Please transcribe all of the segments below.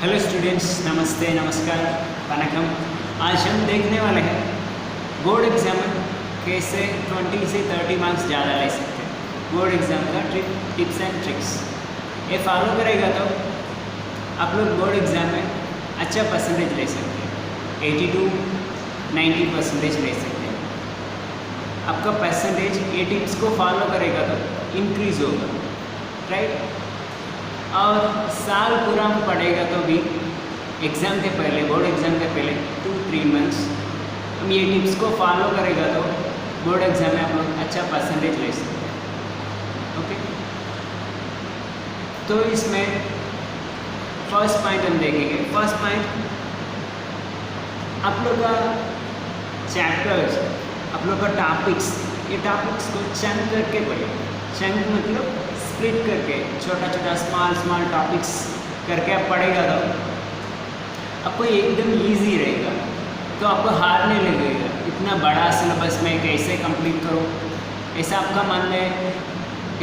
Hello students, नमस्ते, नमस्कार, वनकम। आज हम देखने वाले हैं बोर्ड एग्जाम में कैसे 20 से 30 मार्क्स ज़्यादा ले सकते हैं। बोर्ड एग्जाम का टिप्स एंड ट्रिक्स ये फॉलो करेगा तो आप लोग बोर्ड एग्जाम में अच्छा परसेंटेज ले सकते हैं। 80 to 90% ले सकते हैं। आपका परसेंटेज ये टिप्स को फॉलो करेगा तो इंक्रीज़ होगा, राइट। और साल पूरा पढ़ेगा तो भी एग्ज़ाम के पहले, बोर्ड एग्ज़ाम के पहले 2-3 मंथ्स हम ये टिप्स को फॉलो करेगा तो बोर्ड एग्ज़ाम में आप लोग अच्छा परसेंटेज ले सकते हैं। ओके, तो इसमें फर्स्ट पॉइंट हम देखेंगे। फर्स्ट पॉइंट, आप लोग का चैप्टर्स, आप लोग का टॉपिक्स, ये टॉपिक्स को चंक करके पढ़िए। चंक मतलब स्प्लिट करके, छोटा छोटा स्मॉल टॉपिक्स करके आप पढ़ेगा तो आपको एकदम इजी रहेगा। तो आपको हार नहीं लगेगा इतना बड़ा सिलेबस में कैसे कंप्लीट करो, ऐसा आपका मन में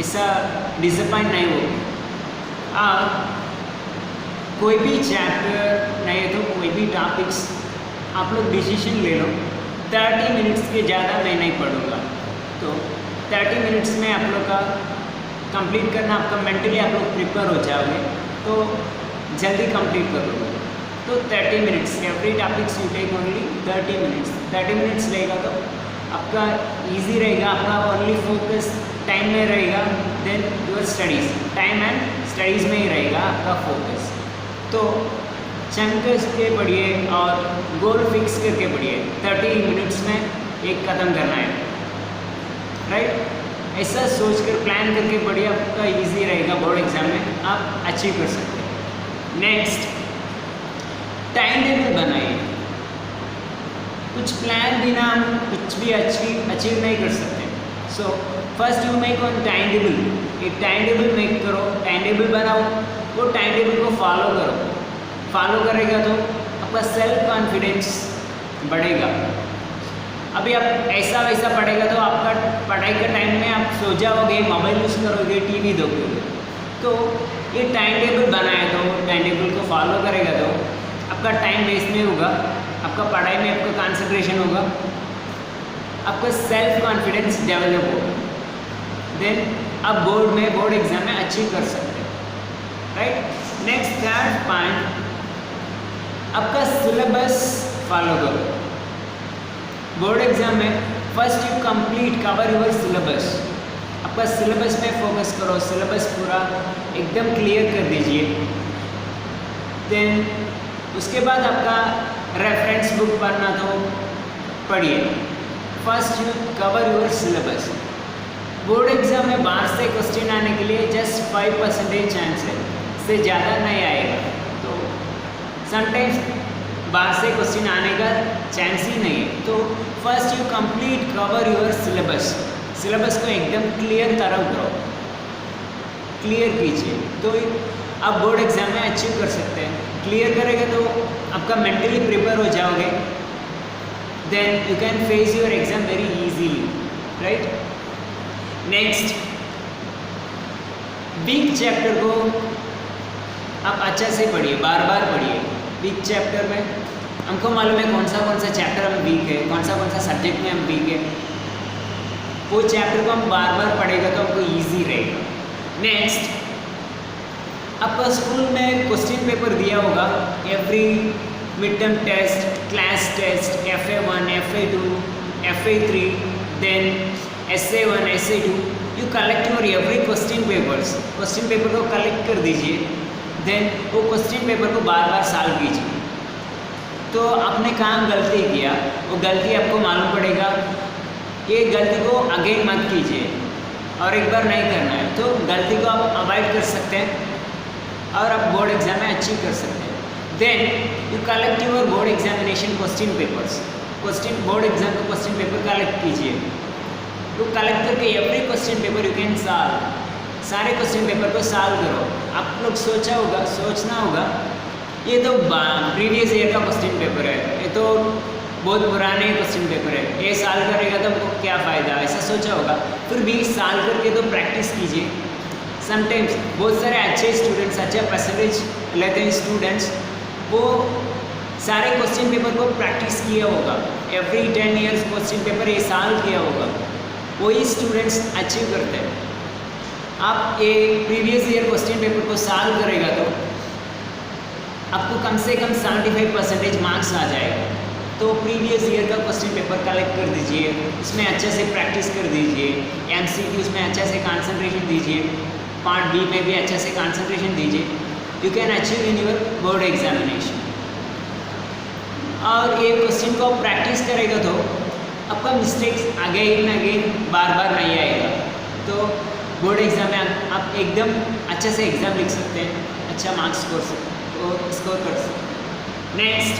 ऐसा डिसअपॉइंट नहीं हो। आप कोई भी चैप्टर नहीं है तो कोई भी टॉपिक्स आप लोग डिसीजन ले लो। 30 मिनट्स के ज़्यादा मैं नहीं पढ़ूँगा, तो 30 मिनट्स में आप लोग का कंप्लीट करना, आपका मेंटली आप लोग प्रिपेयर हो जाओगे तो जल्दी कंप्लीट कर लोगे। तो 30 minutes, every topics you take only 30 minutes. 30 minutes लेगा तो आपका इजी रहेगा, आपका ओनली फोकस टाइम में रहेगा, then your studies, time and studies में ही रहेगा आपका फोकस। तो चंक के पढ़िए और गोल फिक्स करके पढ़िए। 30 मिनट्स में एक ख़त्म करना है, राइट। ऐसा सोचकर प्लान करके पढ़िए, आपका इजी रहेगा, बोर्ड एग्जाम में आप अचीव कर सकते हैं। नेक्स्ट, टाइम टेबल बनाइए। कुछ प्लान बिना हम कुछ भी अचीव नहीं कर सकते। So first you make on time table. एक टाइम टेबल मेक करो, टाइम टेबल बनाओ, वो टाइम टेबल को फॉलो करो। फॉलो करेगा तो आपका सेल्फ कॉन्फिडेंस बढ़ेगा। अभी आप ऐसा वैसा पढ़ेगा तो आपका पढ़ाई के टाइम में आप सो जाओगे, मोबाइल यूज़ करोगे, टीवी देखोगे। तो ये टाइम टेबल बनाए तो, टाइम टेबल को फॉलो करेगा तो आपका टाइम वेस्ट नहीं होगा, आपका पढ़ाई में आपका कंसंट्रेशन होगा, आपका सेल्फ कॉन्फिडेंस डेवलप होगा, देन आप बोर्ड एग्जाम में अचीव कर सकते हैं, राइट। नेक्स्ट, थर्ड पॉइंट, आपका सिलेबस फॉलो करो। बोर्ड एग्जाम में first you complete cover your syllabus. आपका सिलेबस में फोकस करो, सिलेबस पूरा एकदम क्लियर कर दीजिए। देन उसके बाद आपका रेफरेंस बुक पढ़ना तो पढ़िए। First you cover your syllabus. Board exam में बाहर से क्वेश्चन आने के लिए जस्ट 5% चांस है, इससे ज़्यादा नहीं आएगा। तो समटाइम्स बाहर से क्वेश्चन आने का चांस ही नहीं है। तो first you complete cover your syllabus. Syllabus को एकदम क्लियर तरह करो, क्लियर कीजिए, तो आप बोर्ड एग्जाम में अचीव कर सकते हैं। क्लियर करेंगे तो आपका मेंटली प्रिपेयर हो जाओगे, then you can face your exam very easily, right. Next, week chapter को आप अच्छा से पढ़िए, बार बार पढ़िए। वीक चैप्टर में हमको मालूम है कौन सा चैप्टर हम वीक है, कौन सा सब्जेक्ट में हम वीक है, वो चैप्टर को हम बार बार पढ़ेगा तो हमको इजी रहेगा। नेक्स्ट, आपका स्कूल में क्वेश्चन पेपर दिया होगा, every mid term test, class test, FA1, FA2, FA3, then SA1, SA2, you collect your every question papers. Question paper को कलेक्ट कर दीजिए, देन वो क्वेश्चन पेपर को बार बार सॉल्व कीजिए। तो आपने कहाँ गलती किया, वो गलती आपको मालूम पड़ेगा। ये गलती को अगेन मत कीजिए और एक बार नहीं करना है, तो गलती को आप अवॉइड कर सकते हैं और आप बोर्ड एग्जाम में अचीव कर सकते हैं। Then you collect your board examination question papers. Board exam का क्वेश्चन पेपर कलेक्ट कीजिए। तो कलेक्ट करके every question paper you can solve, सारे क्वेश्चन पेपर को सॉल्व करो। आप लोग सोचना होगा ये तो प्रीवियस ईयर का क्वेश्चन पेपर है, ये तो बहुत पुराने क्वेश्चन पेपर है, ये सॉल्व करेगा तो हमको क्या फ़ायदा, ऐसा सोचा होगा। फिर भी सॉल्व करके तो प्रैक्टिस कीजिए, समटाइम्स बहुत सारे अच्छे स्टूडेंट्स अच्छा परसेंटेज लेते हैं स्टूडेंट्स, वो सारे क्वेश्चन पेपर को प्रैक्टिस किया होगा, एवरी 10 ईयर्स क्वेश्चन पेपर ये साल किया होगा, वही स्टूडेंट्स अचीव करते हैं। आप ये प्रीवियस ईयर क्वेश्चन पेपर को सॉल्व करेगा तो आपको कम से कम 75% मार्क्स आ जाएगा। तो प्रीवियस ईयर का क्वेश्चन पेपर कलेक्ट कर दीजिए, इसमें अच्छे से प्रैक्टिस कर दीजिए, MCQs में अच्छे से कंसंट्रेशन दीजिए, पार्ट बी में भी अच्छे से कंसंट्रेशन दीजिए, you can achieve in your board examination. और ये क्वेश्चन को प्रैक्टिस करेगा तो आपका मिस्टेक्स अगेन अगेन बार बार नहीं आएगा, तो बोर्ड एग्जाम में आप एकदम अच्छे से एग्ज़ाम लिख सकते हैं, अच्छा मार्क्स स्कोर कर सकते हैं। नेक्स्ट,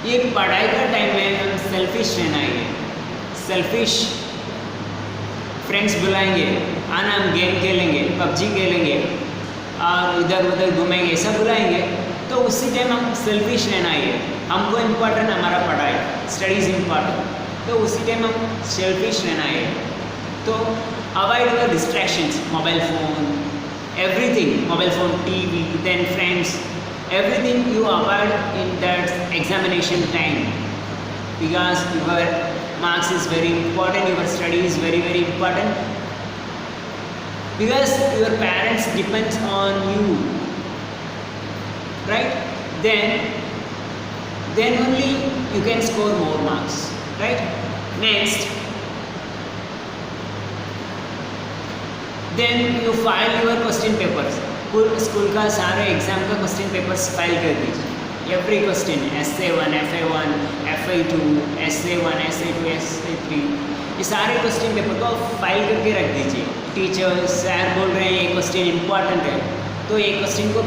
ये पढ़ाई का टाइम में हम सेल्फिश रहना है, सेल्फिश फ्रेंड्स बुलाएंगे, आना हम गेम खेलेंगे, PUBG खेलेंगे और इधर उधर घूमेंगे, ऐसा बुलाएंगे, तो उसी टाइम हम सेल्फिश रहना है। हमको इम्पोर्टेंट हमारा पढ़ाई, स्टडीज़ इम्पोर्टेंट, तो उसी टाइम हम सेल्फिश रहना है। तो avoid the distractions, mobile phone, everything, mobile phone, TV, then friends, everything you avoid in that examination time, because your marks is very important, your study is very very important, because your parents depends on you, right? Then only you can score more marks, right? Next, then you file your question papers, school का सारे exam का question papers file कर दीजिए, every question, SA1, FA1, FA2, SA1, SA2, SA3, ये सारे question paper को file करके रख दीजिए। टीचर्स सर बोल रहे हैं ये क्वेश्चन इम्पॉर्टेंट है, तो ये क्वेश्चन को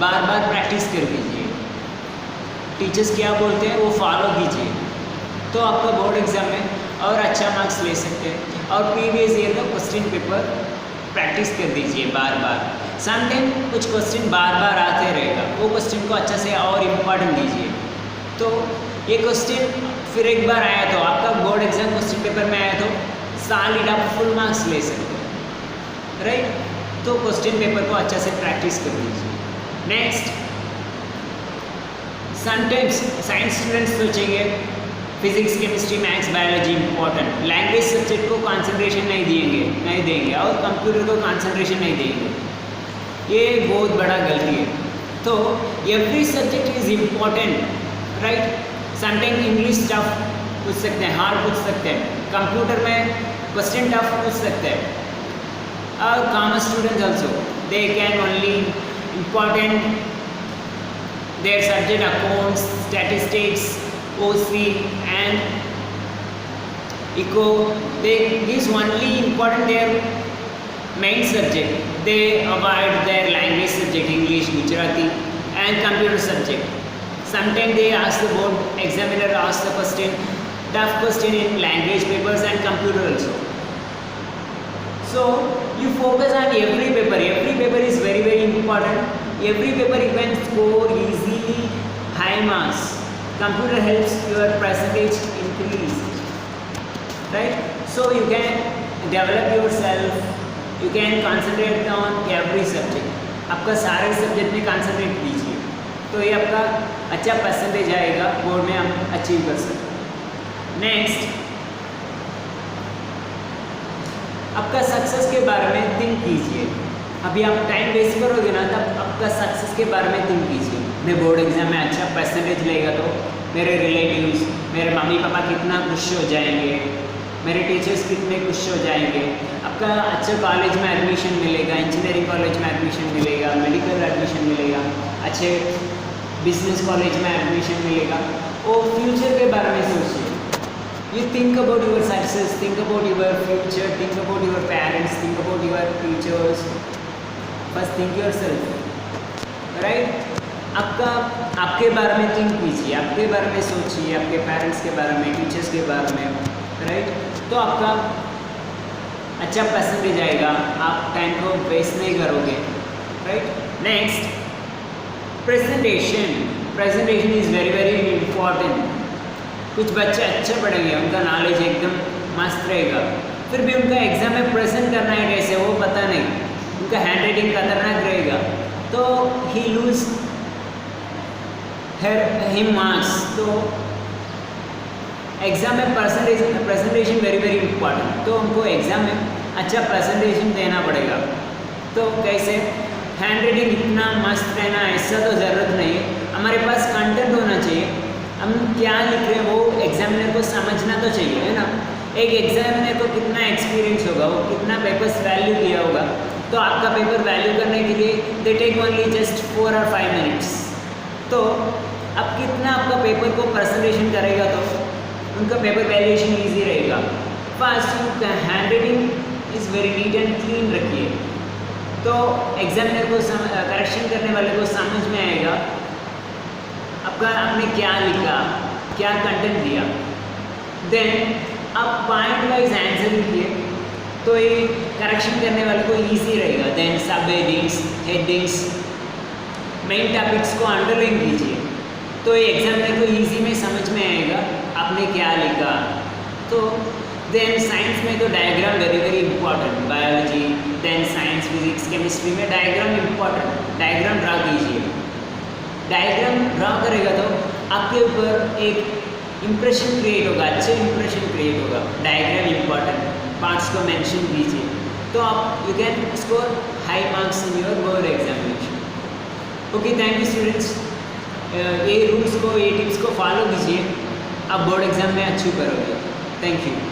बार बार प्रैक्टिस कर दीजिए, टीचर्स क्या बोलते हैं वो फॉलो कीजिए, तो आपका बोर्ड एग्ज़ाम में और अच्छा मार्क्स ले सकते हैं। और प्रीवियस ईयर का क्वेश्चन पेपर प्रैक्टिस कर दीजिए बार बार, समटाइम कुछ क्वेश्चन बार बार आते रहेगा, वो क्वेश्चन को अच्छा से और इम्पोर्टेंट दीजिए। तो ये क्वेश्चन फिर एक बार आया तो आपका बोर्ड एग्जाम क्वेश्चन पेपर में आया तो सॉलिड आप फुल मार्क्स ले सकते हैं, राइट? तो क्वेश्चन पेपर को अच्छा से प्रैक्टिस कर दीजिए। नेक्स्ट, समटाइम्स साइंस स्टूडेंट्स सोचेंगे physics, chemistry, maths, biology important, language subject को कंसंट्रेशन नहीं देंगे और कंप्यूटर को कंसंट्रेशन नहीं देंगे, ये बहुत बड़ा गलती है। तो every subject is important, right? Sometime English tough पूछ सकते हैं, हार्ड पूछ सकते हैं, कंप्यूटर में क्वेश्चन टफ पूछ सकते हैं, और commerce students also they can only important their subject accounts, statistics, OC and eco, they gives only important their main subject, they avoid their language subject, English, Gujarati and computer subject. Sometimes they ask the board examiner ask the question, tough question in language papers and computer also. So you focus on every paper is very very important. Every paper you can score easily high marks. Computer helps your percentage increase, right? So you can develop yourself, you can concentrate on every subject. आपका सारे subject में concentrate कीजिए, तो ये आपका अच्छा percentage आएगा, board में हम अचीव कर सकते हैं। नेक्स्ट, आपका सक्सेस के बारे में थिंक कीजिए। अभी आप टाइम वेस्ट करोगे ना, तब आपका सक्सेस के बारे में थिंक कीजिए। मैं बोर्ड एग्जाम में अच्छा परसेंटेज लेगा तो मेरे रिलेटिव्स, मेरे मम्मी पापा कितना खुश हो जाएंगे, मेरे टीचर्स कितने खुश हो जाएंगे, आपका अच्छा कॉलेज में एडमिशन मिलेगा, इंजीनियरिंग कॉलेज में एडमिशन मिलेगा, मेडिकल एडमिशन मिलेगा, अच्छे बिजनेस कॉलेज में एडमिशन मिलेगा। वो फ्यूचर के बारे में सोचिए। You think about your success, think about your future, think about your parents, think about your teachers. First think yourself, right? आपके बारे में थिंक कीजिए, आपके बारे में सोचिए, आपके पेरेंट्स के बारे में, टीचर्स के बारे में, राइट? तो आपका अच्छा परसेंटेज आएगा, आप टाइम को वेस्ट नहीं करोगे, right? Next, presentation is very very important. कुछ बच्चे अच्छे पढ़ेंगे, उनका नॉलेज एकदम मस्त रहेगा, फिर भी उनका एग्ज़ाम में प्रेजेंट करना है कैसे वो पता नहीं, उनका हैंड राइटिंग खतरनाक रहेगा, तो ही लूज हिम मार्क्स। तो एग्ज़ाम में प्रेजेंटेशन वेरी वेरी इंपॉर्टेंट, तो उनको एग्ज़ाम में अच्छा प्रेजेंटेशन देना पड़ेगा। तो कैसे, हैंड राइटिंग इतना मस्त रहना ऐसा तो ज़रूरत नहीं है, हमारे पास कंटेंट होना चाहिए, हम क्या लिख रहे हैं वो एग्जामिनर को समझना तो चाहिए, है ना। एक एग्जामिनर को कितना एक्सपीरियंस होगा, वो कितना पेपर्स वैल्यू किया होगा, तो आपका पेपर वैल्यू करने के लिए दे टेक ओनली जस्ट 4 और 5 मिनट्स। तो अब कितना आपका पेपर को प्रेजेंटेशन करेगा तो उनका पेपर वैल्यूएशन ईजी रहेगा। फर्स्ट उनका hand writing is very neat and clean रखिए, तो एग्जामिनर को करेक्शन करने वाले को समझ में आएगा आपने क्या लिखा, क्या कंटेंट दिया। देन आप पॉइंट वाइज आंसर लिखिए, तो ये करेक्शन करने वाले को इजी रहेगा। देन सब हेडिंग्स, मेन टॉपिक्स को अंडरलाइन कीजिए, तो ये एग्जामिनर को इजी में समझ में आएगा आपने क्या लिखा। तो देन साइंस में तो diagram very very important, biology, then science, physics, chemistry में डायग्राम इंपॉर्टेंट, डायग्राम ड्रा कीजिए। डायग्राम ड्रा करेगा तो आपके ऊपर एक इम्प्रेशन क्रिएट होगा, अच्छे इम्प्रेशन क्रिएट होगा। डायग्राम इंपॉर्टेंट, पार्ट्स को मेंशन कीजिए, तो आप you can score high marks in your board examination. Okay, thank you students. ये रूल्स को, ये टिप्स को फॉलो कीजिए, आप बोर्ड एग्जाम में अचीव करोगे। Thank you.